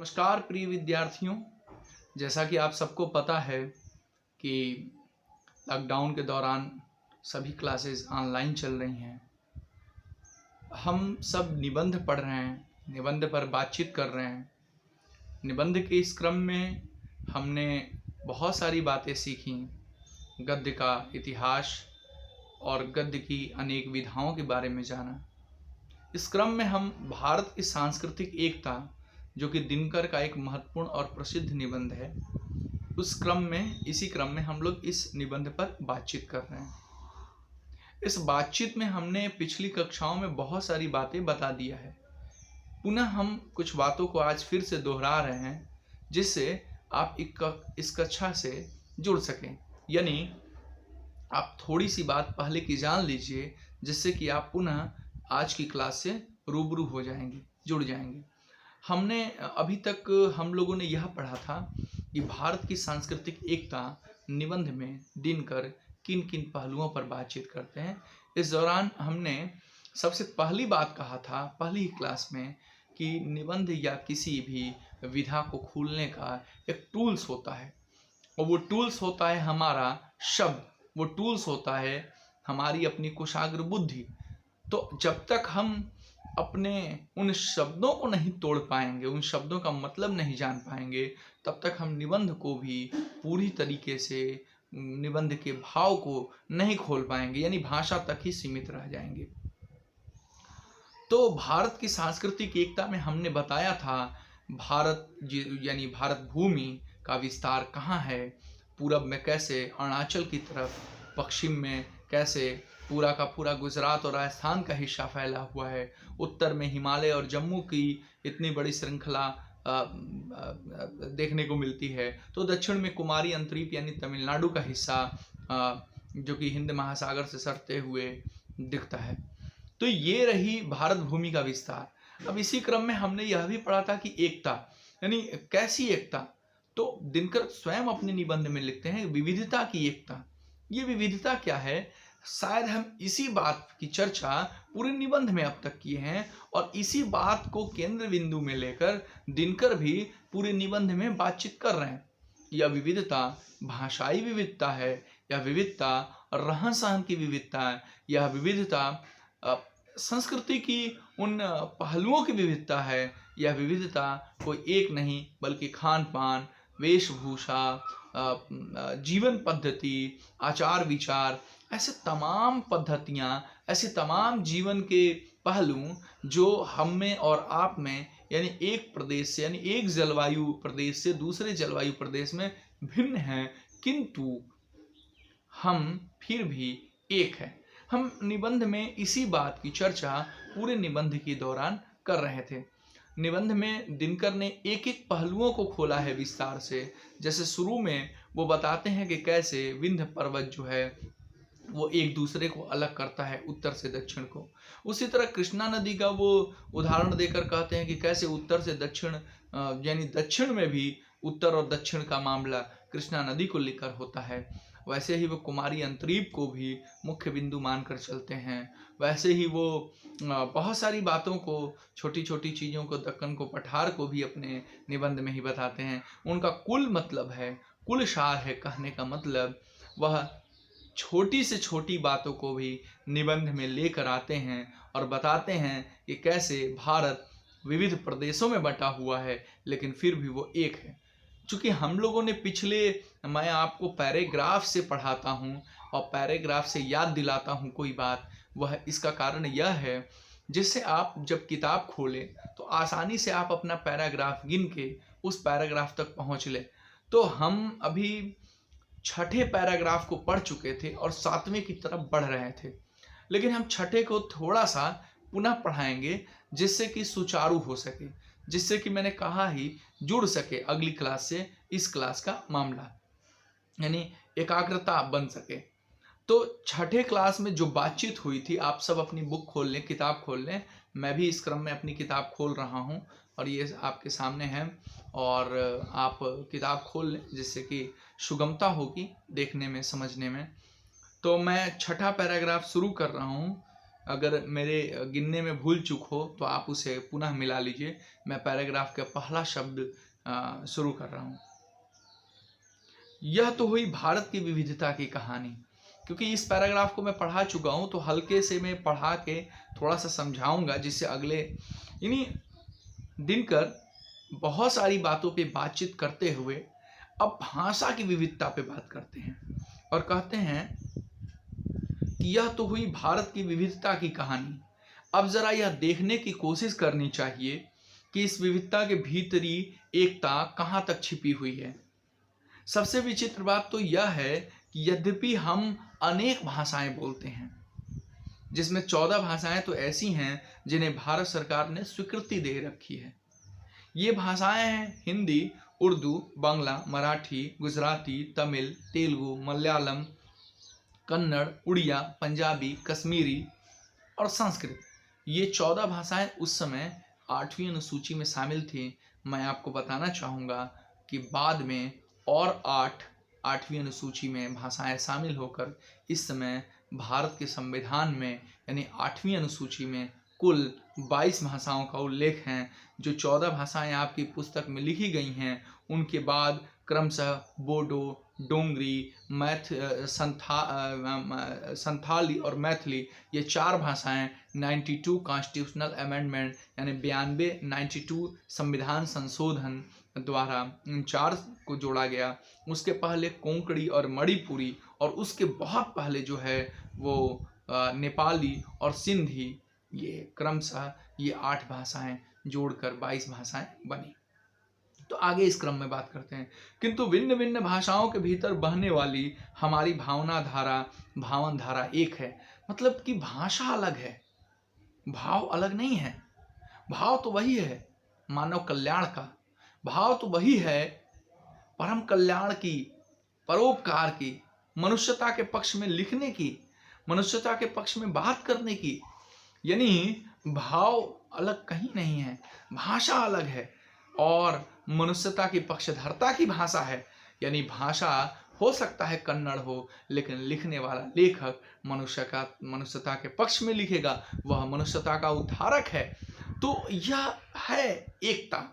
नमस्कार प्रिय विद्यार्थियों। जैसा कि आप सबको पता है कि लॉकडाउन के दौरान सभी क्लासेस ऑनलाइन चल रही हैं। हम सब निबंध पढ़ रहे हैं, निबंध पर बातचीत कर रहे हैं। निबंध के इस क्रम में हमने बहुत सारी बातें सीखी, गद्य का इतिहास और गद्य की अनेक विधाओं के बारे में जाना। इस क्रम में हम भारत की सांस्कृतिक एकता, जो कि दिनकर का एक महत्वपूर्ण और प्रसिद्ध निबंध है, इसी क्रम में हम लोग इस निबंध पर बातचीत कर रहे हैं। इस बातचीत में हमने पिछली कक्षाओं में बहुत सारी बातें बता दिया है। पुनः हम कुछ बातों को आज फिर से दोहरा रहे हैं, जिससे आप इस कक्षा से जुड़ सकें। यानी आप थोड़ी सी बात पहले की जान लीजिए, जिससे कि आप पुनः आज की क्लास से रूबरू हो जाएंगे, जुड़ जाएंगे। हमने अभी तक हम लोगों ने यह पढ़ा था कि भारत की सांस्कृतिक एकता निबंध में दिनकर किन किन पहलुओं पर बातचीत करते हैं। इस दौरान हमने सबसे पहली बात कहा था पहली ही क्लास में कि निबंध या किसी भी विधा को खोलने का एक टूल्स होता है, और वो टूल्स होता है हमारा शब्द, वो टूल्स होता है हमारी अपनी कुशाग्र बुद्धि। तो जब तक हम अपने उन शब्दों को नहीं तोड़ पाएंगे, उन शब्दों का मतलब नहीं जान पाएंगे, तब तक हम निबंध को भी पूरी तरीके से, निबंध के भाव को नहीं खोल पाएंगे, यानी भाषा तक ही सीमित रह जाएंगे। तो भारत की सांस्कृतिक एकता में हमने बताया था भारत यानी भारत भूमि का विस्तार कहाँ है, पूरब में कैसे अरुणाचल की तरफ, पश्चिम में कैसे पूरा का पूरा गुजरात और राजस्थान का हिस्सा फैला हुआ है, उत्तर में हिमालय और जम्मू की इतनी बड़ी श्रृंखला देखने को मिलती है, तो दक्षिण में कुमारी अंतरीप यानी तमिलनाडु का हिस्सा जो कि हिंद महासागर से सटते हुए दिखता है। तो ये रही भारत भूमि का विस्तार। अब इसी क्रम में हमने यह भी पढ़ा था कि एकता यानी कैसी एकता, तो दिनकर स्वयं अपने निबंध में लिखते हैं विविधता की एकता। ये विविधता क्या है, शायद हम इसी बात की चर्चा पूरे निबंध में अब तक किए हैं, और इसी बात को केंद्र बिंदु में लेकर दिनकर भी पूरे निबंध में बातचीत कर रहे हैं। यह विविधता भाषाई विविधता है, यह विविधता रहन सहन की विविधता है, यह विविधता संस्कृति की उन पहलुओं की विविधता है। यह विविधता कोई एक नहीं बल्कि खान पान, वेशभूषा, जीवन पद्धति, आचार विचार, ऐसे तमाम पद्धतियाँ, ऐसे तमाम जीवन के पहलू जो हम में और आप में, यानी एक प्रदेश से, यानी एक जलवायु प्रदेश से दूसरे जलवायु प्रदेश में भिन्न हैं, किंतु हम फिर भी एक हैं। हम निबंध में इसी बात की चर्चा पूरे निबंध के दौरान कर रहे थे। निबंध में दिनकर ने एक एक पहलुओं को खोला है विस्तार से। जैसे शुरू में वो बताते हैं कि कैसे विंध्य पर्वत जो है वो एक दूसरे को अलग करता है, उत्तर से दक्षिण को। उसी तरह कृष्णा नदी का वो उदाहरण देकर कहते हैं कि कैसे उत्तर से दक्षिण, यानी दक्षिण में भी उत्तर और दक्षिण का मामला कृष्णा नदी को लेकर होता है। वैसे ही वो कुमारी अंतरीप को भी मुख्य बिंदु मानकर चलते हैं। वैसे ही वो बहुत सारी बातों को, छोटी छोटी चीज़ों को, दक्कन को, पठार को भी अपने निबंध में ही बताते हैं। उनका कुल मतलब है, कुल सार है, कहने का मतलब वह छोटी से छोटी बातों को भी निबंध में लेकर आते हैं और बताते हैं कि कैसे भारत विविध प्रदेशों में बटा हुआ है, लेकिन फिर भी वो एक है। चूँकि हम लोगों ने मैं आपको पैराग्राफ से पढ़ाता हूँ और पैराग्राफ से याद दिलाता हूँ कोई बात, वह इसका कारण यह है जिससे आप जब किताब खोलें तो आसानी से आप अपना पैराग्राफ गिन के उस पैराग्राफ तक पहुँच लें। तो हम अभी छठे पैराग्राफ को पढ़ चुके थे और सातवें की तरफ बढ़ रहे थे, लेकिन हम छठे को थोड़ा सा पुनः पढ़ाएंगे जिससे कि सुचारू हो सके, जिससे कि मैंने कहा ही जुड़ सके अगली क्लास से इस क्लास का मामला, यानी एकाग्रता बन सके। तो छठे क्लास में जो बातचीत हुई थी, आप सब अपनी बुक खोल लें, किताब खोल लें। मैं भी इस क्रम में अपनी किताब खोल रहा हूँ और ये आपके सामने है, और आप किताब खोल लें जिससे कि सुगमता होगी देखने में, समझने में। तो मैं छठा पैराग्राफ शुरू कर रहा हूँ अगर मेरे गिनने में भूल चूक हो तो आप उसे पुनः मिला लीजिए। मैं पैराग्राफ का पहला शब्द शुरू कर रहा हूँ। यह तो हुई भारत की विविधता की कहानी। क्योंकि इस पैराग्राफ को मैं पढ़ा चुका हूँ तो हल्के से मैं पढ़ा के थोड़ा सा समझाऊंगा, जिससे अगले यानी दिनकर बहुत सारी बातों पे बातचीत करते हुए अब भाषा की विविधता पे बात करते हैं और कहते हैं कि यह तो हुई भारत की विविधता की कहानी। अब जरा यह देखने की कोशिश करनी चाहिए कि इस विविधता के भीतरी एकता कहाँ तक छिपी हुई है। सबसे विचित्र बात तो यह है कि यद्यपि हम अनेक भाषाएं बोलते हैं, जिसमें 14 भाषाएं तो ऐसी हैं जिन्हें भारत सरकार ने स्वीकृति दे रखी है। ये भाषाएं हैं हिंदी, उर्दू, बांग्ला, मराठी, गुजराती, तमिल, तेलुगु, मलयालम, कन्नड़, उड़िया, पंजाबी, कश्मीरी और संस्कृत। ये 14 भाषाएं उस समय 8वीं अनुसूची में शामिल थी। मैं आपको बताना चाहूँगा कि बाद में और 8वीं अनुसूची में भाषाएं शामिल होकर इस समय भारत के संविधान में यानी 8वीं अनुसूची में कुल 22 भाषाओं का उल्लेख है। जो 14 भाषाएं आपकी पुस्तक में लिखी गई हैं उनके बाद क्रमशः बोडो, डोंगरी, संथाली और मैथिली, ये 4 भाषाएं 92 कॉन्स्टिट्यूशनल अमेंडमेंट यानी 92 संविधान संशोधन द्वारा इन 4 को जोड़ा गया। उसके पहले कोंकणी और मणिपुरी, और उसके बहुत पहले जो है वो नेपाली और सिंधी, ये क्रमशः ये 8 भाषाएं जोड़कर 22 भाषाएं बनी। तो आगे इस क्रम में बात करते हैं। किंतु भिन्न भिन्न भाषाओं के भीतर बहने वाली हमारी भावना धारा एक है। मतलब कि भाषा अलग है, भाव अलग नहीं है। भाव तो वही है मानव कल्याण का, भाव तो वही है परम कल्याण की, परोपकार की, मनुष्यता के पक्ष में लिखने की, मनुष्यता के पक्ष में बात करने की। यानी भाव अलग कहीं नहीं है, भाषा अलग है और मनुष्यता की पक्षधरता की भाषा है। यानी भाषा हो सकता है कन्नड़ हो, लेकिन लिखने वाला लेखक मनुष्यता के पक्ष में लिखेगा, वह मनुष्यता का उद्धारक है। तो यह है एकता।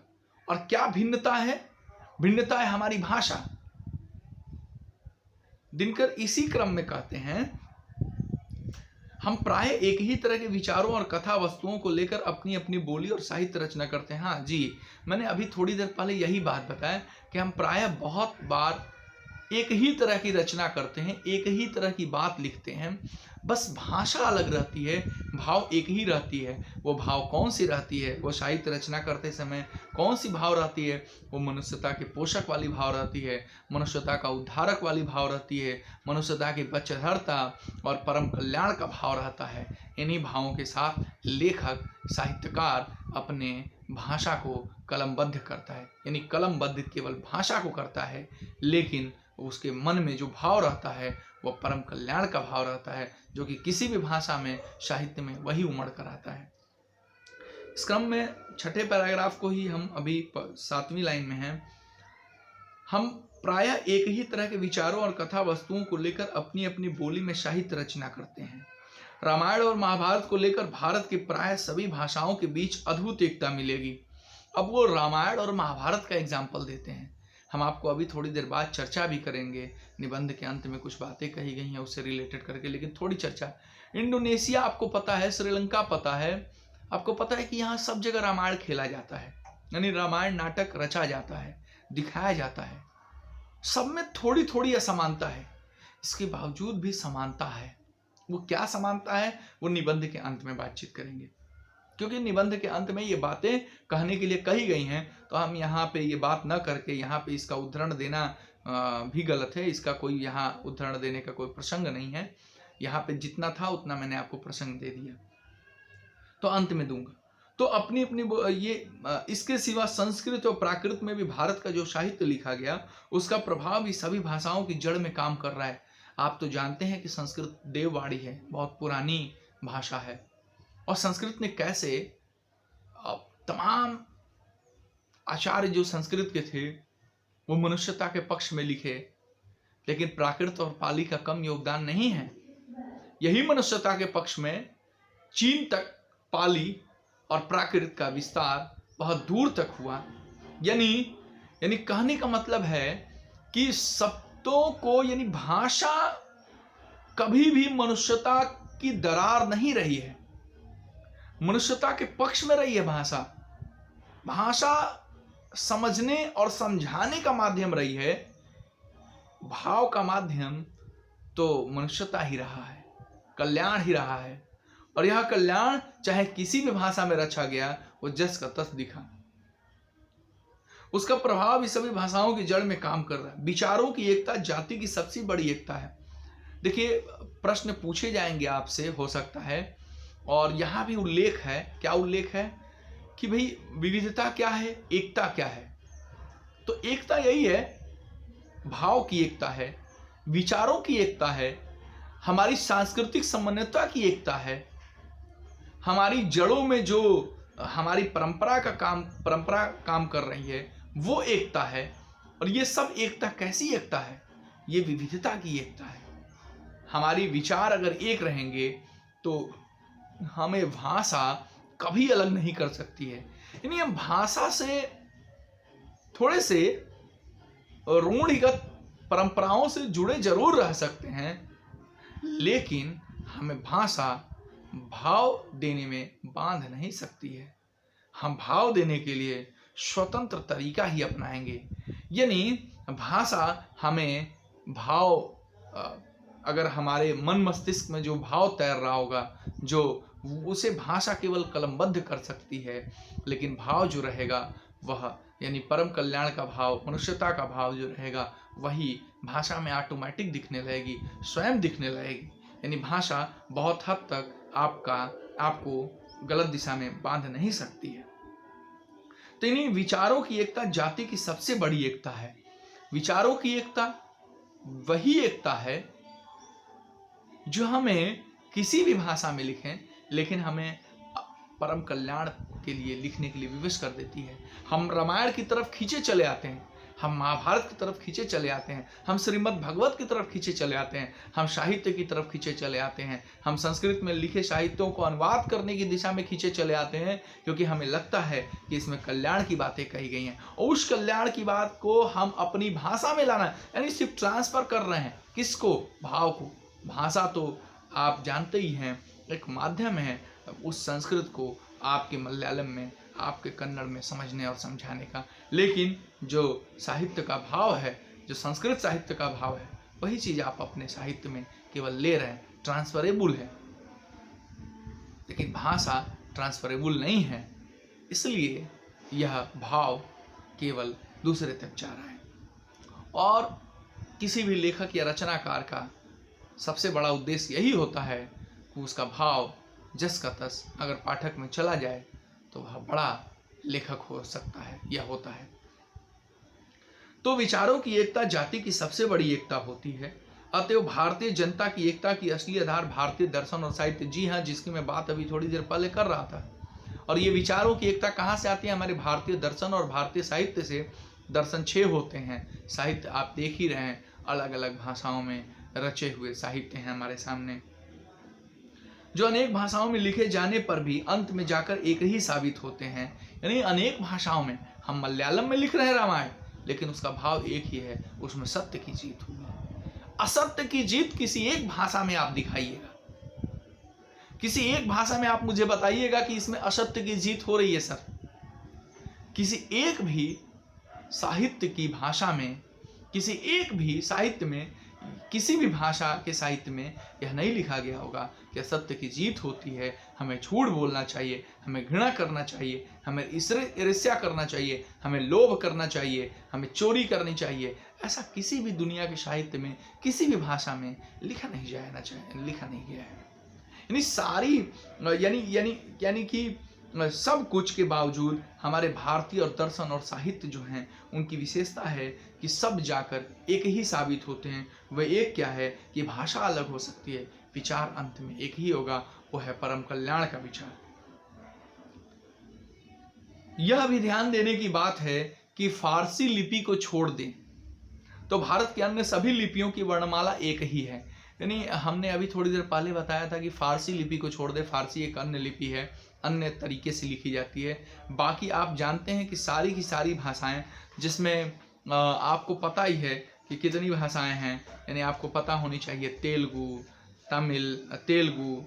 और क्या भिन्नता है? भिन्नता है हमारी भाषा। दिनकर इसी क्रम में कहते हैं, हम प्राय एक ही तरह के विचारों और कथा वस्तुओं को लेकर अपनी अपनी बोली और साहित्य रचना करते हैं। हाँ जी, मैंने अभी थोड़ी देर पहले यही बात बताया कि हम प्राय बहुत बार एक ही तरह की रचना करते हैं, एक ही तरह की बात लिखते हैं, बस भाषा अलग रहती है, भाव एक ही रहती है। वो भाव कौन सी रहती है? वो साहित्य रचना करते समय कौन सी भाव रहती है? वो मनुष्यता के पोषक वाली भाव रहती है, मनुष्यता का उद्धारक वाली भाव रहती है, मनुष्यता की पक्षधरता और परम कल्याण का भाव रहता है। इन्हीं भावों के साथ लेखक, साहित्यकार अपने भाषा को कलमबद्ध करता है। यानी कलमबद्ध केवल भाषा को करता है, लेकिन उसके मन में जो भाव रहता है वह परम कल्याण का भाव रहता है, जो कि किसी भी भाषा में, साहित्य में वही उमड़ कर आता है। इस क्रम में छठे पैराग्राफ को ही हम अभी 7वीं लाइन में हैं। हम प्रायः एक ही तरह के विचारों और कथा वस्तुओं को लेकर अपनी अपनी बोली में साहित्य रचना करते हैं। रामायण और महाभारत को लेकर भारत की प्राय सभी भाषाओं के बीच अद्भुत एकता मिलेगी। अब वो रामायण और महाभारत का एग्जाम्पल देते हैं। हम आपको अभी थोड़ी देर बाद चर्चा भी करेंगे, निबंध के अंत में कुछ बातें कही गई हैं उससे रिलेटेड करके, लेकिन थोड़ी चर्चा। इंडोनेशिया आपको पता है, श्रीलंका पता है, आपको पता है कि यहाँ सब जगह रामायण खेला जाता है, यानी रामायण नाटक रचा जाता है, दिखाया जाता है। सब में थोड़ी थोड़ी असमानता है, इसके बावजूद भी समानता है। वो क्या समानता है वो निबंध के अंत में बातचीत करेंगे, क्योंकि निबंध के अंत में ये बातें कहने के लिए कही गई हैं, तो हम यहाँ पे ये बात न करके यहाँ पे इसका उदाहरण देना भी गलत है। इसका कोई यहाँ उदाहरण देने का कोई प्रसंग नहीं है। यहाँ पे जितना था उतना मैंने आपको प्रसंग दे दिया, तो अंत में दूंगा। तो अपनी अपनी ये इसके सिवा संस्कृत और प्राकृत में भी भारत का जो साहित्य लिखा गया उसका प्रभाव भी सभी भाषाओं की जड़ में काम कर रहा है। आप तो जानते हैं कि संस्कृत देववाणी है, बहुत पुरानी भाषा है, और संस्कृत ने कैसे तमाम आचार्य जो संस्कृत के थे वो मनुष्यता के पक्ष में लिखे, लेकिन प्राकृत और पाली का कम योगदान नहीं है। यही मनुष्यता के पक्ष में चीन तक पाली और प्राकृत का विस्तार बहुत दूर तक हुआ। यानी यानी कहने का मतलब है कि शब्दों को, यानी भाषा कभी भी मनुष्यता की दरार नहीं रही है, मनुष्यता के पक्ष में रही है। भाषा भाषा समझने और समझाने का माध्यम रही है, भाव का माध्यम तो मनुष्यता ही रहा है, कल्याण ही रहा है। और यह कल्याण चाहे किसी भी भाषा में रचा गया, वो जस का तस दिखा, उसका प्रभाव इस सभी भाषाओं की जड़ में काम कर रहा है। विचारों की एकता जाति की सबसे बड़ी एकता है। देखिए, प्रश्न पूछे जाएंगे आपसे, हो सकता है, और यहां भी उल्लेख है। क्या उल्लेख है कि भाई विविधता क्या है, एकता क्या है? तो एकता यही है, भाव की एकता है, विचारों की एकता है, हमारी सांस्कृतिक समन्वयता की एकता है, हमारी जड़ों में जो हमारी परंपरा काम कर रही है वो एकता है। और ये सब एकता कैसी एकता है? ये विविधता की एकता है। हमारी विचार अगर एक रहेंगे तो हमें भाषा कभी अलग नहीं कर सकती है। यानी हम भाषा से थोड़े से रूढ़िगत परंपराओं से जुड़े जरूर रह सकते हैं, लेकिन हमें भाषा भाव देने में बांध नहीं सकती है। हम भाव देने के लिए स्वतंत्र तरीका ही अपनाएंगे। यानी भाषा हमें भाव, अगर हमारे मन मस्तिष्क में जो भाव तैर रहा होगा, जो उसे भाषा केवल कलमबद्ध कर सकती है, लेकिन भाव जो रहेगा वह, यानी परम कल्याण का भाव, मनुष्यता का भाव जो रहेगा, वही भाषा में ऑटोमेटिक दिखने लगेगी, स्वयं दिखने लगेगी। यानी भाषा बहुत हद तक आपको गलत दिशा में बांध नहीं सकती है। तो इन्हीं विचारों की एकता जाति की सबसे बड़ी एकता है। विचारों की एकता वही एकता है जो हमें किसी भी भाषा में लिखें, लेकिन हमें परम कल्याण के लिए लिखने के लिए विवश कर देती है। हम रामायण की तरफ खींचे चले आते हैं, हम महाभारत की तरफ खींचे चले आते हैं, हम श्रीमद् भगवत की तरफ खींचे चले आते हैं, हम साहित्य की तरफ खींचे चले आते हैं, हम संस्कृत में लिखे साहित्यों को अनुवाद करने की दिशा में खींचे चले आते हैं, क्योंकि हमें लगता है कि इसमें कल्याण की बातें कही गई हैं और उस कल्याण की बात को हम अपनी भाषा में लाना, यानी सिर्फ ट्रांसफर कर रहे हैं। किसको? भाव को। भाषा तो आप जानते ही हैं एक माध्यम है उस संस्कृत को आपके मलयालम में, आपके कन्नड़ में समझने और समझाने का, लेकिन जो साहित्य का भाव है, जो संस्कृत साहित्य का भाव है, वही चीज़ आप अपने साहित्य में केवल ले रहे हैं, ट्रांसफरेबल है। लेकिन भाषा ट्रांसफरेबल नहीं है, इसलिए यह भाव केवल दूसरे तक जा रहा है। और किसी भी लेखक या रचनाकार का सबसे बड़ा उद्देश्य यही होता है कि उसका भाव जस का तस अगर पाठक में चला जाए तो वह बड़ा लेखक हो सकता है या होता है। तो विचारों की एकता जाति की सबसे बड़ी एकता होती है। अतएव भारतीय जनता की एकता की असली आधार भारतीय दर्शन और साहित्य। जी हाँ, जिसकी मैं बात अभी थोड़ी देर पहले कर रहा था। और ये विचारों की एकता कहाँ से आती है? हमारे भारतीय दर्शन और भारतीय साहित्य से। दर्शन 6 होते हैं, साहित्य आप देख ही रहे हैं, अलग अलग भाषाओं में रचे हुए साहित्य हैं हमारे सामने, जो अनेक भाषाओं में लिखे जाने पर भी अंत में जाकर एक ही साबित होते हैं। यानी अनेक भाषाओं में, हम मलयालम में लिख रहे हैं रामायण, लेकिन उसका भाव एक ही है, उसमें सत्य की जीत होगी। असत्य की जीत किसी एक भाषा में आप दिखाइएगा, किसी एक भाषा में आप मुझे बताइएगा कि इसमें असत्य की जीत हो रही है सर। किसी एक भी साहित्य की भाषा में, किसी एक भी साहित्य में, किसी भी भाषा के साहित्य में यह नहीं लिखा गया होगा कि असत्य की जीत होती है, हमें झूठ बोलना चाहिए, हमें घृणा करना चाहिए, हमें ईर्ष्या करना चाहिए, हमें लोभ करना चाहिए, हमें चोरी करनी चाहिए। ऐसा किसी भी दुनिया के साहित्य में, किसी भी भाषा में लिखा नहीं गया है। यानी सारी यानी कि सब कुछ के बावजूद हमारे भारतीय और दर्शन और साहित्य जो हैं, उनकी विशेषता है कि सब जाकर एक ही साबित होते हैं। वह एक क्या है कि भाषा अलग हो सकती है, विचार अंत में एक ही होगा, वो है परम कल्याण का विचार। यह भी ध्यान देने की बात है कि फारसी लिपि को छोड़ दें तो भारत के अन्य सभी लिपियों की वर्णमाला एक ही है। यानी हमने अभी थोड़ी देर पहले बताया था कि फारसी लिपि को छोड़ दे, फारसी एक अन्य लिपि है, अन्य तरीके से लिखी जाती है। बाकी आप जानते हैं कि सारी की सारी भाषाएं, जिसमें आपको पता ही है कि कितनी भाषाएं हैं, यानी आपको पता होनी चाहिए तेलुगु, तमिल, तेलुगु,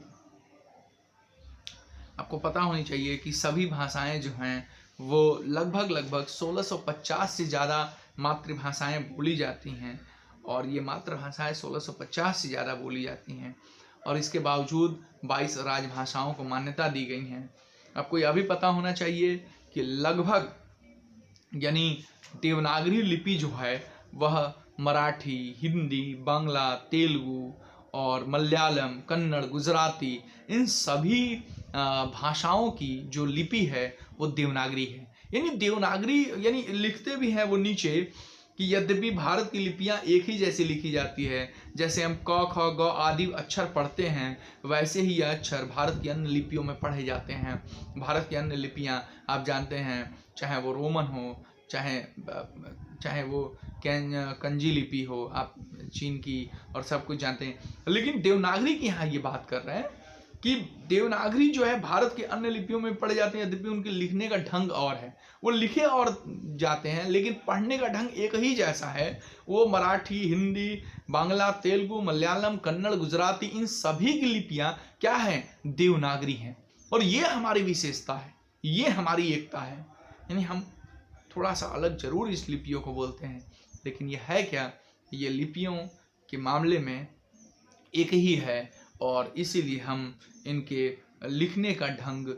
आपको पता होनी चाहिए कि सभी भाषाएं जो हैं वो लगभग 1650 से ज़्यादा मातृभाषाएं बोली जाती हैं, और ये मातृभाषाएं 1650 से ज़्यादा बोली जाती हैं, और इसके बावजूद 22 राजभाषाओं को मान्यता दी गई हैं। आपको यह भी पता होना चाहिए कि लगभग यानी देवनागरी लिपि जो है वह मराठी, हिंदी, बांग्ला, तेलुगु और मलयालम, कन्नड़, गुजराती, इन सभी भाषाओं की जो लिपि है वो देवनागरी है। यानी देवनागरी यानी लिखते भी हैं वो नीचे कि यद्यपि भारत की लिपियां एक ही जैसी लिखी जाती है, जैसे हम क ख ग आदि अक्षर पढ़ते हैं, वैसे ही यह अक्षर भारत की अन्य लिपियों में पढ़े जाते हैं। भारत की अन्य लिपियां आप जानते हैं, चाहे वो रोमन हो, चाहे वो कंजी लिपि हो, आप चीन की और सब कुछ जानते हैं, लेकिन देवनागरी की यहाँ ये बात कर रहे हैं कि देवनागरी जो है भारत के अन्य लिपियों में पढ़े जाते हैं, यद्यपि उनके लिखने का ढंग और है, वो लिखे और जाते हैं, लेकिन पढ़ने का ढंग एक ही जैसा है। वो मराठी, हिंदी, बांग्ला, तेलुगु, मलयालम, कन्नड़, गुजराती, इन सभी की लिपियां क्या हैं? देवनागरी हैं। और ये हमारी विशेषता है, ये हमारी एकता है। यानी हम थोड़ा सा अलग जरूर इस लिपियों को बोलते हैं, लेकिन ये है क्या? ये लिपियों के मामले में एक ही है, और इसीलिए हम इनके लिखने का ढंग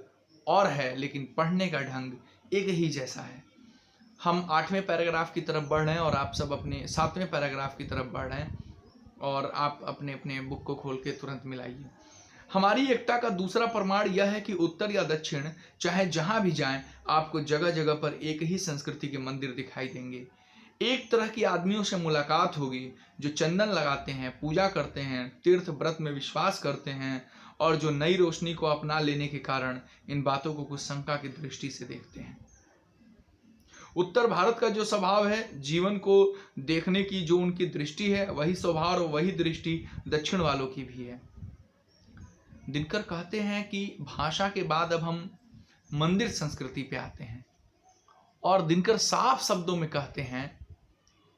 और है, लेकिन पढ़ने का ढंग एक ही जैसा है। हम 8वें पैराग्राफ की तरफ बढ़ रहे हैं और आप सब अपने 7वें पैराग्राफ की तरफ बढ़ रहे हैं, और आप अपने अपने बुक को खोल के तुरंत मिलाइए। हमारी एकता का दूसरा प्रमाण यह है कि उत्तर या दक्षिण, चाहे जहां भी जाएं, आपको जगह जगह पर एक ही संस्कृति के मंदिर दिखाई देंगे। एक तरह की आदमियों से मुलाकात होगी जो चंदन लगाते हैं, पूजा करते हैं, तीर्थ व्रत में विश्वास करते हैं, और जो नई रोशनी को अपना लेने के कारण इन बातों को कुछ शंका की दृष्टि से देखते हैं। उत्तर भारत का जो स्वभाव है, जीवन को देखने की जो उनकी दृष्टि है, वही स्वभाव और वही दृष्टि दक्षिण वालों की भी है। दिनकर कहते हैं कि भाषा के बाद अब हम मंदिर संस्कृति पे आते हैं, और दिनकर साफ शब्दों में कहते हैं,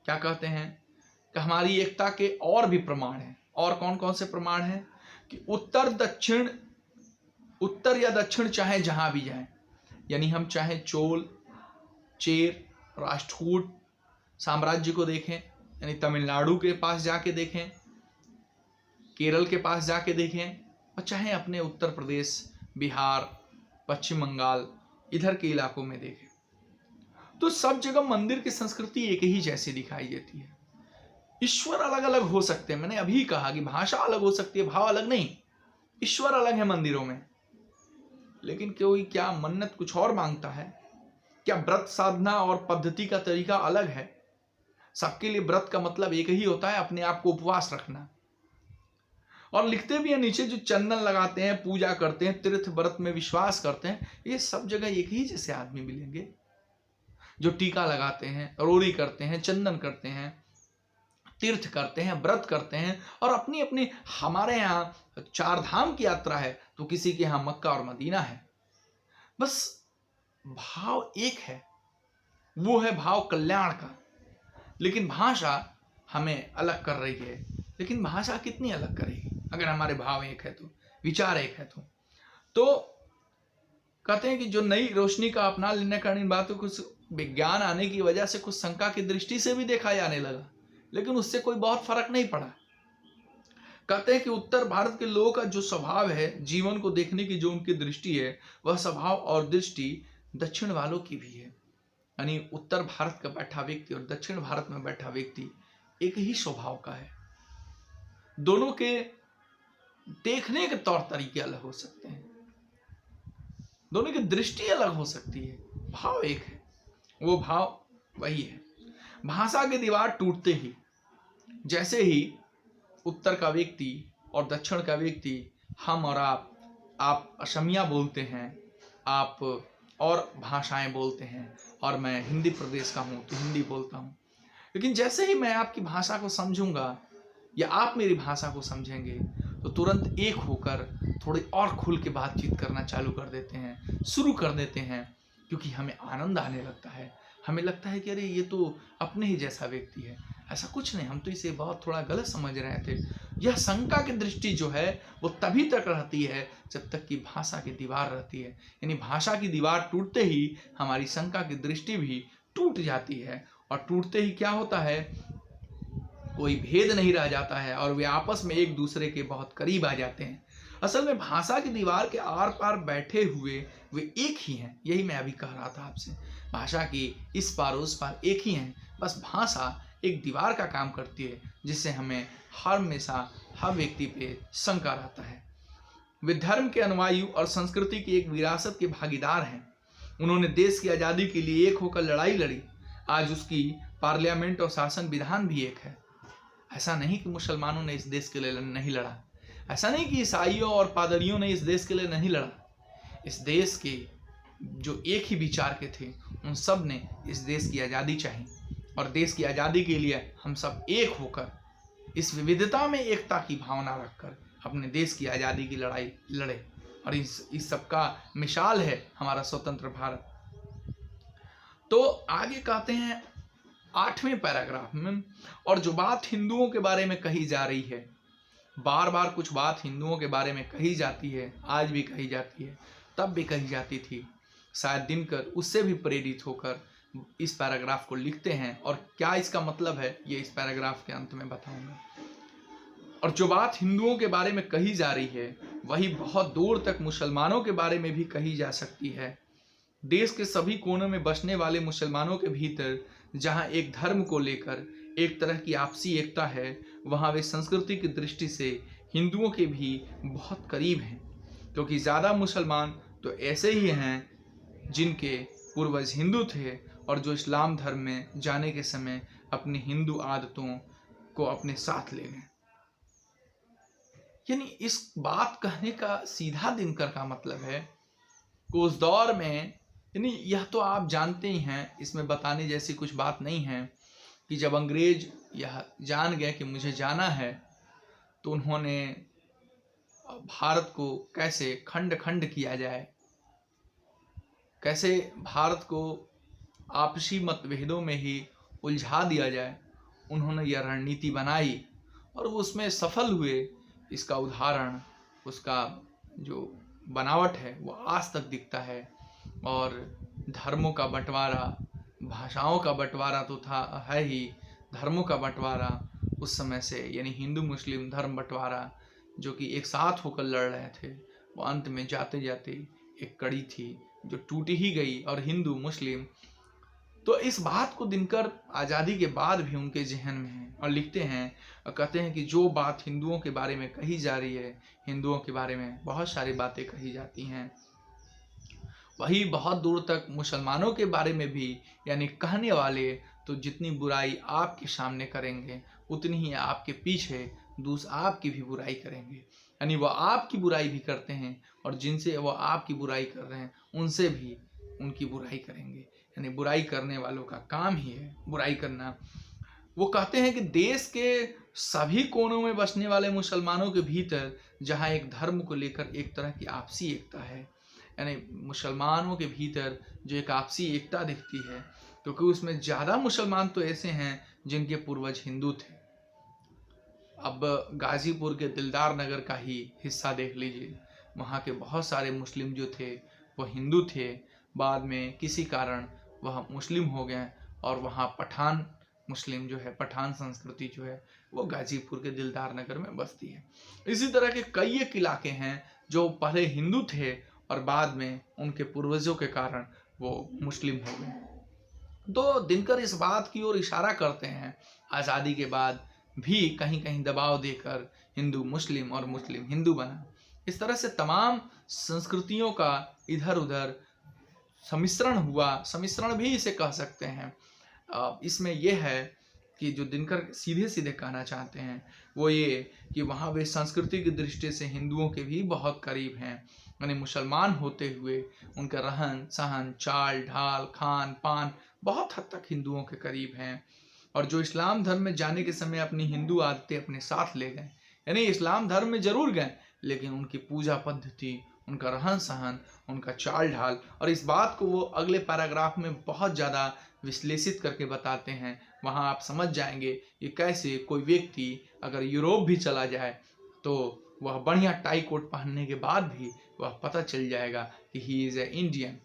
क्या कहते हैं कि हमारी एकता के और भी प्रमाण हैं। और कौन कौन से प्रमाण हैं? कि उत्तर या दक्षिण चाहे जहां भी जाएं, यानी हम चाहे चोल, चेर, राष्ट्रकूट साम्राज्य को देखें, यानी तमिलनाडु के पास जाके देखें, केरल के पास जाके देखें, और चाहे अपने उत्तर प्रदेश, बिहार, पश्चिम बंगाल, इधर के इलाकों में देखें, तो सब जगह मंदिर की संस्कृति एक ही जैसी दिखाई देती है। ईश्वर अलग अलग हो सकते हैं, मैंने अभी कहा कि भाषा अलग हो सकती है, भाव अलग नहीं। ईश्वर अलग है मंदिरों में, लेकिन कोई क्या मन्नत कुछ और मांगता है, क्या व्रत साधना और पद्धति का तरीका अलग है। सबके लिए व्रत का मतलब एक ही होता है, अपने आप को उपवास रखना। और लिखते भी है नीचे, जो चंदन लगाते हैं, पूजा करते हैं, तीर्थ व्रत में विश्वास करते हैं, ये सब जगह एक ही जैसे आदमी मिलेंगे। जो टीका लगाते हैं, रोरी करते हैं, चंदन करते हैं, तीर्थ करते हैं, व्रत करते हैं, और अपनी अपनी, हमारे यहाँ 4 धाम की यात्रा है, तो किसी के यहाँ मक्का और मदीना है। बस भाव एक है, वो है भाव कल्याण का। लेकिन भाषा हमें अलग कर रही है। लेकिन भाषा कितनी अलग करेगी अगर हमारे भाव एक है तो, विचार एक है तो कहते हैं कि जो नई रोशनी का अपना लेने का, इन बातों को विज्ञान आने की वजह से कुछ शंका की दृष्टि से भी देखा जाने लगा, लेकिन उससे कोई बहुत फर्क नहीं पड़ा। कहते हैं कि उत्तर भारत के लोगों का जो स्वभाव है, जीवन को देखने की जो उनकी दृष्टि है, वह स्वभाव और दृष्टि दक्षिण वालों की भी है। यानी उत्तर भारत का बैठा व्यक्ति और दक्षिण भारत में बैठा व्यक्ति एक ही स्वभाव का है। दोनों के देखने के तौर तरीके अलग हो सकते हैं, दोनों की दृष्टि अलग हो सकती है, भाव एक है, वो भाव वही है। भाषा की दीवार टूटते ही, जैसे ही उत्तर का व्यक्ति और दक्षिण का व्यक्ति, हम और आप असमिया बोलते हैं, आप और भाषाएं बोलते हैं, और मैं हिंदी प्रदेश का हूँ तो हिंदी बोलता हूँ, लेकिन जैसे ही मैं आपकी भाषा को समझूंगा, या आप मेरी भाषा को समझेंगे तो तुरंत एक होकर थोड़ी और खुल के बातचीत करना चालू कर देते हैं, शुरू कर देते हैं, क्योंकि हमें आनंद आने लगता है। हमें लगता है कि अरे ये तो अपने ही जैसा व्यक्ति है। ऐसा कुछ नहीं, हम तो इसे बहुत थोड़ा गलत समझ रहे थे। यह शंका की दृष्टि जो है वो तभी तक रहती है जब तक कि भाषा की दीवार रहती है। यानी भाषा की दीवार टूटते ही हमारी शंका की दृष्टि भी टूट जाती है, और टूटते ही क्या होता है, कोई भेद नहीं रह जाता है और वे आपस में एक दूसरे के बहुत करीब आ जाते हैं। असल में भाषा की दीवार के आर पार बैठे हुए वे एक ही हैं। यही मैं अभी कह रहा था आपसे, भाषा की इस पार उस पार एक ही हैं। बस भाषा एक दीवार का काम करती है जिससे हमें हमेशा हर व्यक्ति पे शंका रहता है। वे धर्म के अनुयायी और संस्कृति की एक विरासत के भागीदार हैं। उन्होंने देश की आज़ादी के लिए एक होकर लड़ाई लड़ी। आज उसकी पार्लियामेंट और शासन विधान भी एक है। ऐसा नहीं कि मुसलमानों ने इस देश के लिए नहीं लड़ा, ऐसा नहीं कि ईसाइयों और पादरियों ने इस देश के लिए नहीं लड़ा। इस देश के जो एक ही विचार के थे, उन सब ने इस देश की आज़ादी चाही, और देश की आज़ादी के लिए हम सब एक होकर इस विविधता में एकता की भावना रखकर अपने देश की आज़ादी की लड़ाई लड़े। और इस सब का मिसाल है हमारा स्वतंत्र भारत। तो आगे कहते हैं 8वें पैराग्राफ में, और जो बात हिंदुओं के बारे में कही जा रही है, बार बार कुछ बात हिंदुओं के बारे में कही जाती है, आज भी कही जाती है, तब भी कही जाती थी। शायद दिनकर उससे भी प्रेरित होकर इस पैराग्राफ को लिखते हैं, और क्या इसका मतलब है ये इस पैराग्राफ के अंत में बताऊंगा। और जो बात हिंदुओं के बारे में कही जा रही है वही बहुत दूर तक मुसलमानों के बारे में भी कही जा सकती है। देश के सभी कोनों में बसने वाले मुसलमानों के भीतर जहां एक धर्म को लेकर एक तरह की आपसी एकता है, वहां वे संस्कृति की दृष्टि से हिंदुओं के भी बहुत करीब हैं, क्योंकि ज़्यादा मुसलमान तो ऐसे ही हैं जिनके पूर्वज हिंदू थे और जो इस्लाम धर्म में जाने के समय अपनी हिंदू आदतों को अपने साथ ले गए। यानी इस बात कहने का सीधा दिनकर का मतलब है कि उस दौर में, यानी यह तो आप जानते ही हैं, इसमें बताने जैसी कुछ बात नहीं है, कि जब अंग्रेज यह जान गए कि मुझे जाना है, तो उन्होंने भारत को कैसे खंड खंड किया जाए, कैसे भारत को आपसी मतभेदों में ही उलझा दिया जाए, उन्होंने यह रणनीति बनाई और वो उसमें सफल हुए। इसका उदाहरण, उसका जो बनावट है वो आज तक दिखता है। और धर्मों का बंटवारा, भाषाओं का बंटवारा तो था है ही, धर्मों का बंटवारा उस समय से, यानी हिंदू मुस्लिम धर्म बंटवारा जो कि एक साथ होकर लड़ रहे थे, वो अंत में जाते जाते एक कड़ी थी जो टूट ही गई, और हिंदू मुस्लिम। तो इस बात को दिनकर आज़ादी के बाद भी उनके जहन में है, और लिखते हैं और कहते हैं कि जो बात हिंदुओं के बारे में कही जा रही है, हिंदुओं के बारे में बहुत सारी बातें कही जाती हैं, वही बहुत दूर तक मुसलमानों के बारे में भी, यानी कहने वाले तो जितनी बुराई आपके सामने करेंगे उतनी ही आपके पीछे आपकी भी बुराई करेंगे। यानी वो आपकी बुराई भी करते हैं, और जिनसे वो आपकी बुराई कर रहे हैं उनसे भी उनकी बुराई करेंगे। यानी बुराई करने वालों का काम ही है बुराई करना। वो कहते हैं कि देश के सभी कोनों में बसने वाले मुसलमानों के भीतर जहाँ एक धर्म को लेकर एक तरह की आपसी एकता है, यानी मुसलमानों के भीतर जो एक आपसी एकता दिखती है, क्योंकि उसमें ज़्यादा मुसलमान तो ऐसे हैं जिनके पूर्वज हिंदू थे। अब गाज़ीपुर के दिलदार नगर का ही हिस्सा देख लीजिए, वहाँ के बहुत सारे मुस्लिम जो थे वो हिंदू थे, बाद में किसी कारण वह मुस्लिम हो गए, और वहाँ पठान मुस्लिम जो है, पठान संस्कृति जो है वो गाज़ीपुर के दिलदार नगर में बसती है। इसी तरह के कई एक इलाके हैं जो पहले हिंदू थे और बाद में उनके पूर्वजों के कारण वो मुस्लिम हो गए। तो दिनकर इस बात की ओर इशारा करते हैं, आज़ादी के बाद भी कहीं कहीं दबाव देकर हिंदू मुस्लिम और मुस्लिम हिंदू बना। इस तरह से तमाम संस्कृतियों का इधर उधर सम्मिश्रण हुआ, सम्मिश्रण भी इसे कह सकते हैं। इसमें यह है कि जो दिनकर सीधे सीधे कहना चाहते हैं वो ये कि वहाँ वे संस्कृति की दृष्टि से हिंदुओं के भी बहुत करीब हैं। यानी मुसलमान होते हुए उनका रहन सहन, चाल ढाल, खान पान बहुत हद तक हिंदुओं के करीब हैं। और जो इस्लाम धर्म में जाने के समय अपनी हिंदू आदतें अपने साथ ले गए, यानी इस्लाम धर्म में जरूर गए लेकिन उनकी पूजा पद्धति, उनका रहन सहन, उनका चाल ढाल, और इस बात को वो अगले पैराग्राफ में बहुत ज़्यादा विश्लेषित करके बताते हैं। वहाँ आप समझ जाएंगे कि कैसे कोई व्यक्ति अगर यूरोप भी चला जाए तो वह बढ़िया टाई कोट पहनने के बाद भी वह पता चल जाएगा कि ही इज़ ए इंडियन,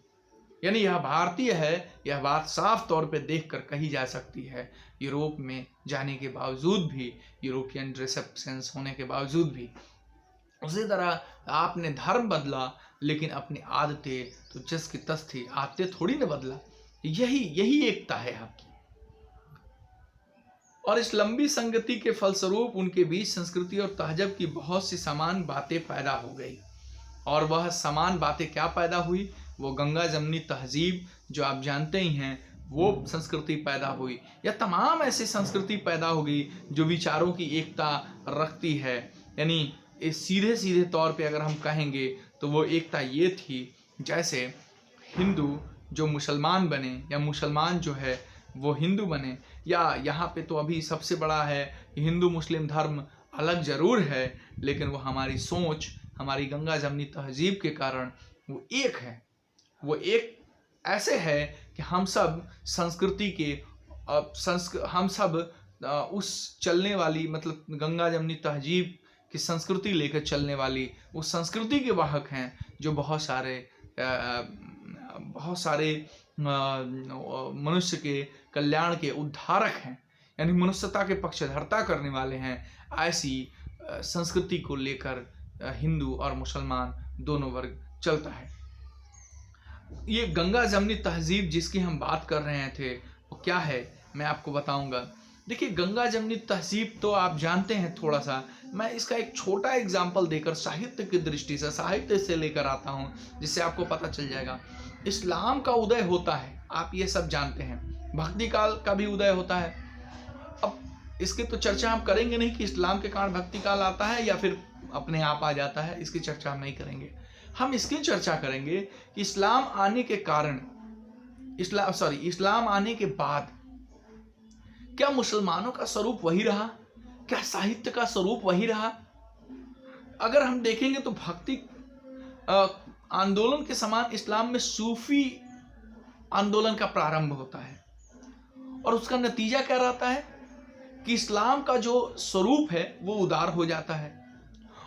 यानी यह भारतीय है। यह बात साफ तौर पे देखकर कही जा सकती है। यूरोप में जाने के बावजूद भी, यूरोपियन ड्रेसअप सेंस होने के बावजूद भी। उसी तरह आपने धर्म बदला लेकिन अपनी आदतें तो जस की तस थी, आदतें थोड़ी ना बदला। यही एकता है आपकी। और इस लंबी संगति के फलस्वरूप उनके बीच संस्कृति और तहज़ब की बहुत सी समान बातें पैदा हो गई। और वह समान बातें क्या पैदा हुई? वो गंगा जमनी तहजीब जो आप जानते ही हैं, वो संस्कृति पैदा हुई, या तमाम ऐसी संस्कृति पैदा होगी जो विचारों की एकता रखती है। यानी इस सीधे सीधे तौर पे अगर हम कहेंगे तो वो एकता ये थी, जैसे हिंदू जो मुसलमान बने या मुसलमान जो है वो हिंदू बने, या यहाँ पे तो अभी सबसे बड़ा है कि हिंदू मुस्लिम धर्म अलग ज़रूर है लेकिन वो हमारी सोच, हमारी गंगा जमनी तहजीब के कारण वो एक है। वो एक ऐसे है कि हम सब संस्कृति के हम सब उस चलने वाली, मतलब गंगा जमनी तहजीब की संस्कृति लेकर चलने वाली उस संस्कृति के वाहक हैं जो बहुत सारे मनुष्य के कल्याण के उद्धारक हैं, यानी मनुष्यता के पक्षधरता करने वाले हैं। ऐसी संस्कृति को लेकर हिंदू और मुसलमान दोनों वर्ग चलता है। ये गंगा जमनी तहजीब जिसकी हम बात कर रहे थे वो क्या है मैं आपको बताऊंगा। देखिए, गंगा जमनी तहजीब तो आप जानते हैं। थोड़ा सा मैं इसका एक छोटा एग्जाम्पल देकर साहित्य की दृष्टि से, साहित्य से लेकर आता हूँ जिससे आपको पता चल जाएगा। इस्लाम का उदय होता है, आप ये सब जानते हैं। भक्ति काल का भी उदय होता है। अब इसकी तो चर्चा हम करेंगे नहीं कि इस्लाम के कारण भक्ति काल आता है या फिर अपने आप आ जाता है, इसकी चर्चा हम नहीं करेंगे। हम इसकी चर्चा करेंगे कि इस्लाम आने के कारण, इस्लाम आने के बाद क्या मुसलमानों का स्वरूप वही रहा? क्या साहित्य का स्वरूप वही रहा? अगर हम देखेंगे तो भक्ति आंदोलन के समान इस्लाम में सूफी आंदोलन का प्रारंभ होता है, और उसका नतीजा क्या रहता है कि इस्लाम का जो स्वरूप है वो उदार हो जाता है,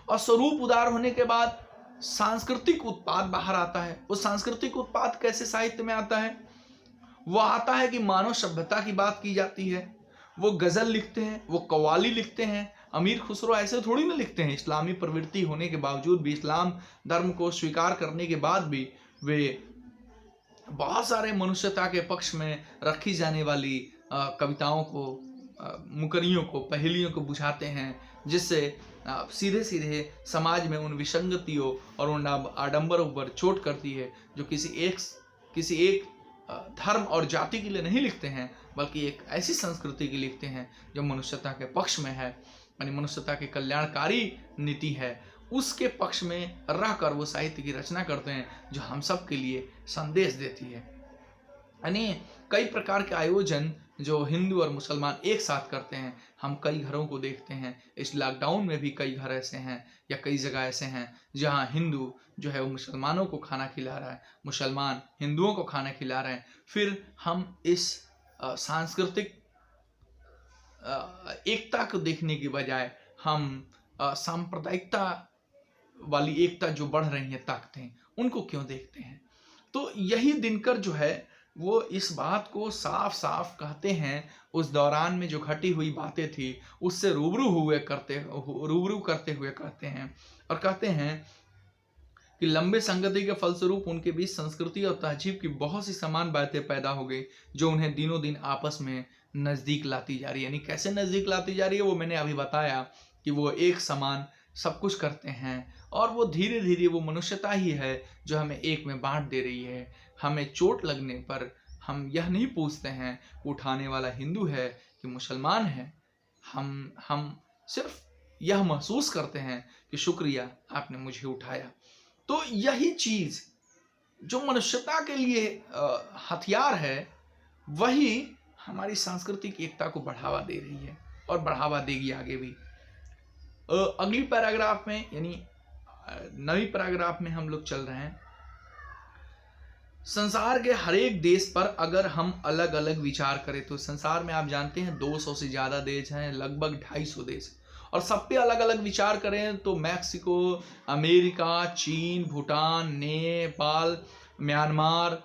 और स्वरूप उदार होने के बाद सांस्कृतिक उत्पाद बाहर आता है। वो सांस्कृतिक उत्पाद कैसे साहित्य में आता है? वो आता है कि मानव सभ्यता की बात की जाती है। वो गज़ल लिखते हैं, वो कव्वाली लिखते हैं। अमीर खुसरो ऐसे थोड़ी ना लिखते हैं। इस्लामी प्रवृत्ति होने के बावजूद भी, इस्लाम धर्म को स्वीकार करने के बाद भी वे बहुत सारे मनुष्यता के पक्ष में रखी जाने वाली कविताओं को, मुकरियों को, पहेलियों को बुझाते हैं, जिससे सीधे सीधे समाज में उन विसंगतियों और उन आडंबरों पर चोट करती है जो किसी एक धर्म और जाति के लिए नहीं लिखते हैं, बल्कि एक ऐसी संस्कृति की लिखते हैं जो मनुष्यता के पक्ष में है, यानी मनुष्यता की कल्याणकारी नीति है, उसके पक्ष में रहकर वो साहित्य की रचना करते हैं जो हम सब के लिए संदेश देती है। यानी कई प्रकार के आयोजन जो हिंदू और मुसलमान एक साथ करते हैं, हम कई घरों को देखते हैं। इस लॉकडाउन में भी कई घर ऐसे हैं या कई जगह ऐसे हैं जहां हिंदू जो है वो मुसलमानों को खाना खिला रहा है, मुसलमान हिंदुओं को खाना खिला रहे हैं। फिर हम इस सांस्कृतिक एकता को देखने की बजाय हम सांप्रदायिकता वाली एकता जो बढ़ रही है ताकतें, उनको क्यों देखते हैं? तो यही दिनकर जो है वो इस बात को साफ साफ कहते हैं। उस दौरान में जो घटी हुई बातें थी उससे रूबरू करते हुए कहते हैं, और कहते हैं कि लंबे संगति के फलस्वरूप उनके बीच संस्कृति और तहजीब की बहुत सी समान बातें पैदा हो गई जो उन्हें दिनों दिन आपस में नज़दीक लाती जा रही है। यानी कैसे नज़दीक लाती जा रही है वो मैंने अभी बताया कि वो एक समान सब कुछ करते हैं, और वो धीरे धीरे वो मनुष्यता ही है जो हमें एक में बांट दे रही है। हमें चोट लगने पर हम यह नहीं पूछते हैं उठाने वाला हिंदू है कि मुसलमान है। हम सिर्फ यह महसूस करते हैं कि शुक्रिया आपने मुझे उठाया। तो यही चीज़ जो मनुष्यता के लिए हथियार है, वही हमारी सांस्कृतिक एकता को बढ़ावा दे रही है और बढ़ावा देगी आगे भी। अगली पैराग्राफ में यानी 9वीं पैराग्राफ में हम लोग चल रहे हैं। संसार के हर एक देश पर अगर हम अलग अलग विचार करें तो संसार में आप जानते हैं 200 से ज़्यादा देश हैं, लगभग 250 देश, और सब पे अलग अलग विचार करें तो मैक्सिको, अमेरिका, चीन, भूटान, नेपाल, म्यांमार,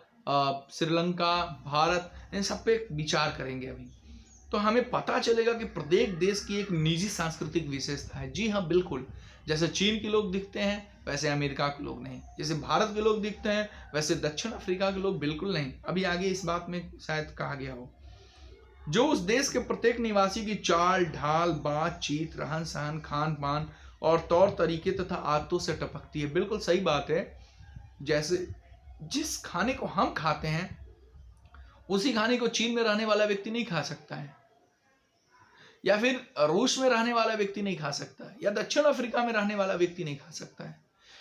श्रीलंका, भारत, इन सब पे विचार करेंगे अभी, तो हमें पता चलेगा कि प्रत्येक देश की एक निजी सांस्कृतिक विशेषता है। जी हाँ, बिल्कुल, जैसे चीन के लोग दिखते हैं वैसे अमेरिका के लोग नहीं, जैसे भारत के लोग दिखते हैं वैसे दक्षिण अफ्रीका के लोग बिल्कुल नहीं। अभी आगे इस बात में शायद कहा गया हो। जो उस देश के प्रत्येक निवासी की चाल ढाल, बातचीत, रहन सहन, खान पान और तौर तरीके तथा आदतों से टपकती है। बिल्कुल सही बात है। जैसे जिस खाने को हम खाते हैं उसी खाने को चीन में रहने वाला व्यक्ति नहीं खा सकता है, या फिर रूस में रहने वाला व्यक्ति नहीं खा सकता है, या दक्षिण अफ्रीका में रहने वाला व्यक्ति नहीं खा सकता है,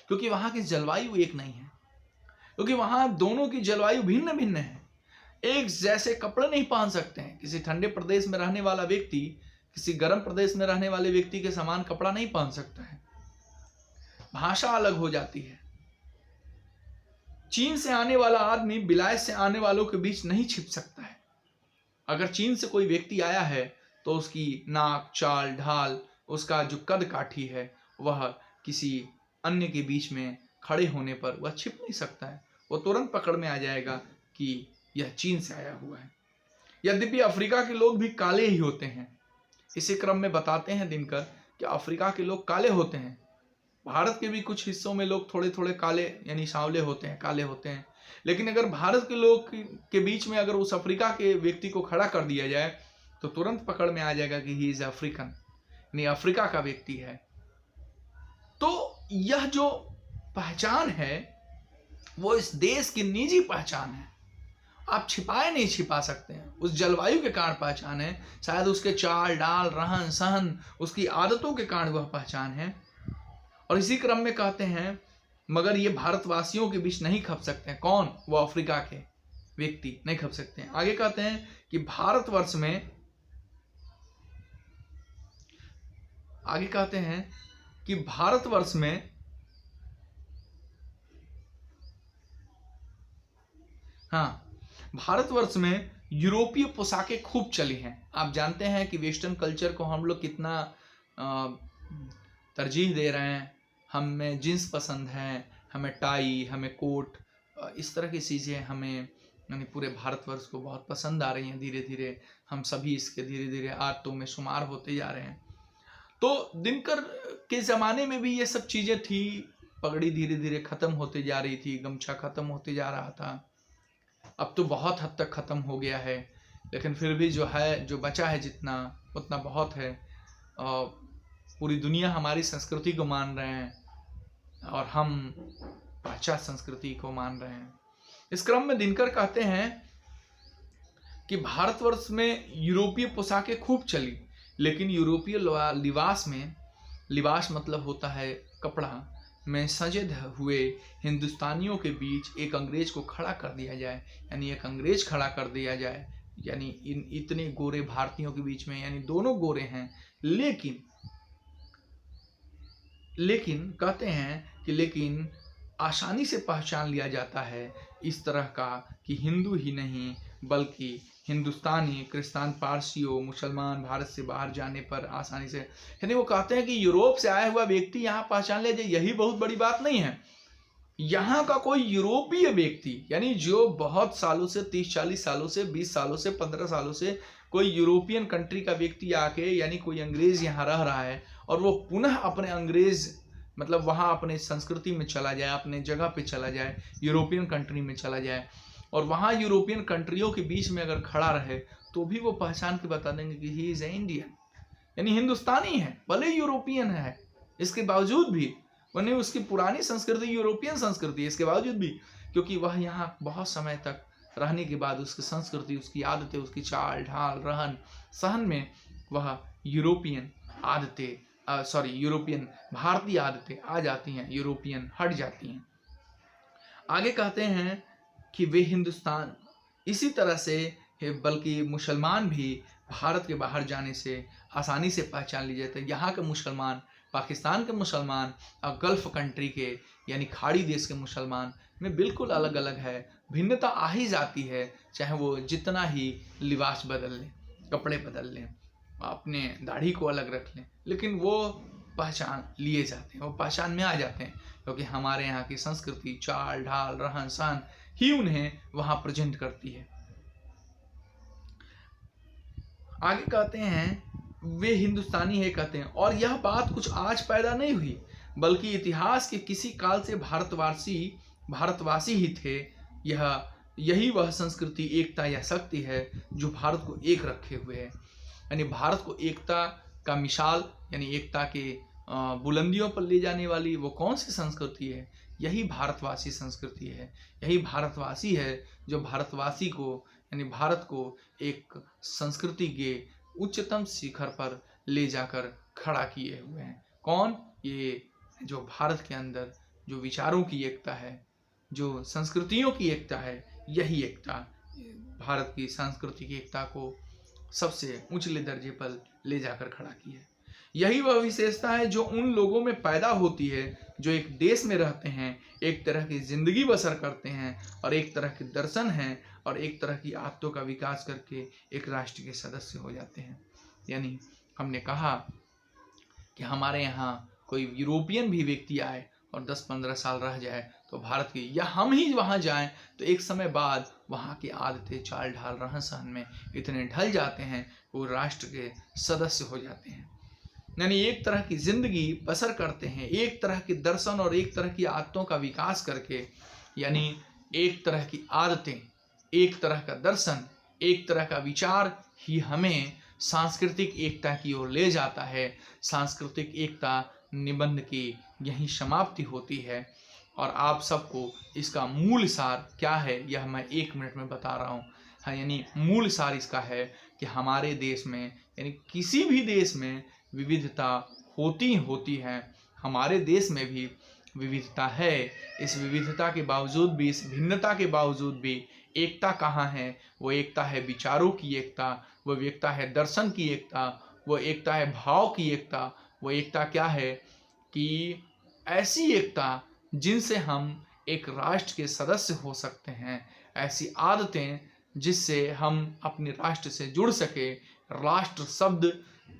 क्योंकि वहां की जलवायु एक नहीं है, क्योंकि वहां दोनों की जलवायु भिन्न भिन्न है। एक जैसे कपड़े नहीं पहन सकते हैं। किसी ठंडे प्रदेश में रहने वाला व्यक्ति किसी गर्म प्रदेश में रहने वाले व्यक्ति के समान कपड़ा नहीं पहन सकता है। भाषा अलग हो जाती है। चीन से आने वाला आदमी विलायत से आने वालों के बीच नहीं छिप सकता है। अगर चीन से कोई व्यक्ति आया है तो उसकी नाक, चाल ढाल, उसका जो कद काठी है वह किसी अन्य के बीच में खड़े होने पर वह छिप नहीं सकता है। वो तुरंत पकड़ में आ जाएगा कि यह चीन से आया हुआ है। यद्यपि अफ्रीका के लोग भी काले ही होते हैं। इसी क्रम में बताते हैं दिनकर कि अफ्रीका के लोग काले होते हैं। भारत के भी कुछ हिस्सों में लोग थोड़े थोड़े काले यानी सांवले होते हैं, काले होते हैं। लेकिन अगर भारत के लोग के बीच में अगर उस अफ्रीका के व्यक्ति को खड़ा कर दिया जाए तो तुरंत पकड़ में आ जाएगा कि ही इज अफ्रीकन, यानी अफ्रीका का व्यक्ति है। तो यह जो पहचान है वो इस देश की निजी पहचान है। आप छिपाए नहीं छिपा सकते हैं। उस जलवायु के कारण पहचान है, शायद उसके चाल डाल, रहन सहन, उसकी आदतों के कारण वह पहचान है। और इसी क्रम में कहते हैं मगर ये भारतवासियों के बीच नहीं खप सकते हैं। कौन? वो अफ्रीका के व्यक्ति नहीं खप सकते हैं। आगे कहते हैं कि भारतवर्ष में, आगे कहते हैं कि भारतवर्ष में भारतवर्ष में यूरोपीय पोशाकें खूब चली हैं। आप जानते हैं कि वेस्टर्न कल्चर को हम लोग कितना तरजीह दे रहे हैं। हमें जीन्स पसंद है, हमें टाई, हमें कोट, इस तरह की चीज़ें हमें यानी पूरे भारतवर्ष को बहुत पसंद आ रही हैं। धीरे धीरे हम सभी इसके धीरे धीरे आदतों में शुमार होते जा रहे हैं। तो दिनकर के ज़माने में भी ये सब चीज़ें थी। पगड़ी धीरे धीरे ख़त्म होते जा रही थी, गमछा ख़त्म होते जा रहा था। अब तो बहुत हद तक ख़त्म हो गया है, लेकिन फिर भी जो है, जो बचा है जितना उतना बहुत है। पूरी दुनिया हमारी संस्कृति को मान रहे हैं और हम पाश्चात्य संस्कृति को मान रहे हैं। इस क्रम में दिनकर कहते हैं कि भारतवर्ष में यूरोपीय पोशाकें खूब चली, लेकिन यूरोपीय लिबास में, लिबास मतलब होता है कपड़ा, में सजे हुए हिंदुस्तानियों के बीच एक अंग्रेज को खड़ा कर दिया जाए, यानी एक अंग्रेज खड़ा कर दिया जाए, यानी इन इतने गोरे भारतीयों के बीच में, यानी दोनों गोरे हैं, लेकिन कहते हैं कि लेकिन आसानी से पहचान लिया जाता है इस तरह का कि हिंदू ही नहीं बल्कि हिंदुस्तानी, क्रिस्तान, पारसियों, मुसलमान भारत से बाहर जाने पर आसानी से, यानी वो कहते हैं कि यूरोप से आया हुआ व्यक्ति यहाँ पहचान ले जाए, यही बहुत बड़ी बात नहीं है। यहाँ का कोई यूरोपीय व्यक्ति, यानी जो बहुत सालों से, 30-40 सालों से, 20 सालों से, 15 सालों से कोई यूरोपियन कंट्री का व्यक्ति आके, यानी कोई अंग्रेज यहाँ रह रहा है और वो पुनः अपने अंग्रेज मतलब वहाँ अपने संस्कृति में चला जाए, अपने जगह पे चला जाए, यूरोपियन कंट्री में चला जाए और वहाँ यूरोपियन कंट्रियों के बीच में अगर खड़ा रहे तो भी वो पहचान के बता देंगे कि ही इज ए इंडियन, यानी हिंदुस्तानी है, भले यूरोपियन है इसके बावजूद भी, वही उसकी पुरानी संस्कृति यूरोपियन संस्कृति है इसके बावजूद भी, क्योंकि वह यहाँ बहुत समय तक रहने के बाद उसकी संस्कृति, उसकी आदतें, उसकी चाल ढाल, रहन सहन में वह यूरोपियन आदतें, यूरोपियन भारतीय आदतें आ जाती हैं, यूरोपियन हट जाती हैं। आगे कहते हैं कि वे हिंदुस्तान, इसी तरह से बल्कि मुसलमान भी भारत के बाहर जाने से आसानी से पहचान लिए जाते हैं। यहाँ के मुसलमान, पाकिस्तान के मुसलमान और गल्फ कंट्री के यानी खाड़ी देश के मुसलमान में बिल्कुल अलग अलग है। भिन्नता आ ही जाती है, चाहे वो जितना ही लिबास बदल लें, कपड़े बदल लें, अपने दाढ़ी को अलग रख लें, लेकिन वो पहचान लिए जाते हैं, वो पहचान में आ जाते हैं, क्योंकि हमारे यहाँ की संस्कृति, चाल ढाल, रहन सहन ही उन्हें वहाँ प्रेजेंट करती है। आगे कहते हैं वे हिंदुस्तानी है कहते हैं, और यह बात कुछ आज पैदा नहीं हुई, बल्कि इतिहास के किसी काल से भारतवासी ही थे। यही वह संस्कृति, एकता या शक्ति है जो भारत को एक रखे हुए है। यानी भारत को एकता का मिसाल, यानी एकता के बुलंदियों पर ले जाने वाली वो कौन सी संस्कृति है? यही भारतवासी संस्कृति है। यही भारतवासी है जो भारतवासी को, यानी भारत को एक संस्कृति के उच्चतम शिखर पर ले जाकर खड़ा किए हुए हैं। कौन? ये जो भारत के अंदर जो विचारों की एकता है, जो संस्कृतियों की एकता है, यही एकता भारत की सांस्कृतिक एकता को सबसे ऊंचले दर्जे पर ले जाकर खड़ा की है। यही वह विशेषता है जो उन लोगों में पैदा होती है जो एक देश में रहते हैं, एक तरह की जिंदगी बसर करते हैं और एक तरह के दर्शन हैं और एक तरह की आदतों का विकास करके एक राष्ट्र के सदस्य हो जाते हैं। यानी हमने कहा कि हमारे यहाँ कोई यूरोपियन भी व्यक्ति आए और 10-15 साल रह जाए तो भारत की, या हम ही वहाँ जाएं तो एक समय बाद वहाँ की आदतें, चाल ढाल, रहन सहन में इतने ढल जाते हैं वो राष्ट्र के सदस्य हो जाते हैं। यानी एक तरह की जिंदगी बसर करते हैं, एक तरह के दर्शन और एक तरह की आदतों का विकास करके, यानी एक तरह की आदतें, एक तरह का दर्शन, एक तरह का विचार ही हमें सांस्कृतिक एकता की ओर ले जाता है। सांस्कृतिक एकता निबंध की यही समाप्ति होती है और आप सबको इसका मूल सार क्या है यह मैं 1 मिनट में बता रहा हूँ। हाँ, यानी मूल सार इसका है कि हमारे देश में, यानी किसी भी देश में विविधता होती है। हमारे देश में भी विविधता है। इस विविधता के बावजूद भी, इस भिन्नता के बावजूद भी एकता कहाँ है? वो एकता है विचारों की एकता, वो एकता है दर्शन की एकता, वो एकता है भाव की एकता। वो एकता क्या है कि ऐसी एकता जिनसे हम एक राष्ट्र के सदस्य हो सकते हैं, ऐसी आदतें जिससे हम अपने राष्ट्र से जुड़ सके। राष्ट्र शब्द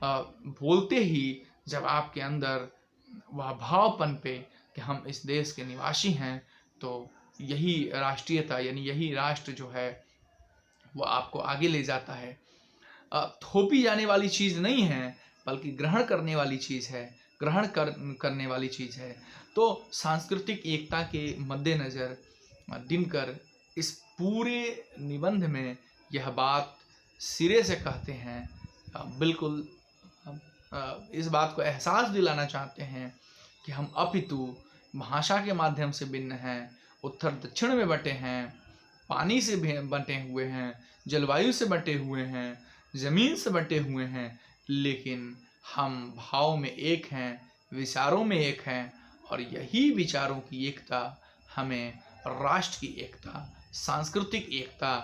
बोलते ही जब आपके अंदर वह भाव पनपे कि हम इस देश के निवासी हैं, तो यही राष्ट्रीयता, यानी यही राष्ट्र जो है वो आपको आगे ले जाता है। थोपी जाने वाली चीज़ नहीं है, बल्कि ग्रहण करने वाली चीज़ है, करने वाली चीज़ है। तो सांस्कृतिक एकता के मद्देनज़र दिनकर इस पूरे निबंध में यह बात सिरे से कहते हैं, बिल्कुल इस बात को एहसास दिलाना चाहते हैं कि हम अपितु भाषा के माध्यम से भिन्न हैं, उत्तर दक्षिण में बटे हैं, पानी से बटे हुए हैं, जलवायु से बटे हुए हैं, ज़मीन से बटे हुए हैं, लेकिन हम भाव में एक हैं, विचारों में एक हैं और यही विचारों की एकता हमें राष्ट्र की एकता, सांस्कृतिक एकता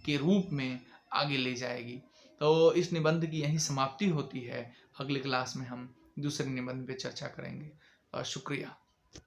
के रूप में आगे ले जाएगी। तो इस निबंध की यही समाप्ति होती है। अगले क्लास में हम दूसरे निबंध पे चर्चा करेंगे। शुक्रिया।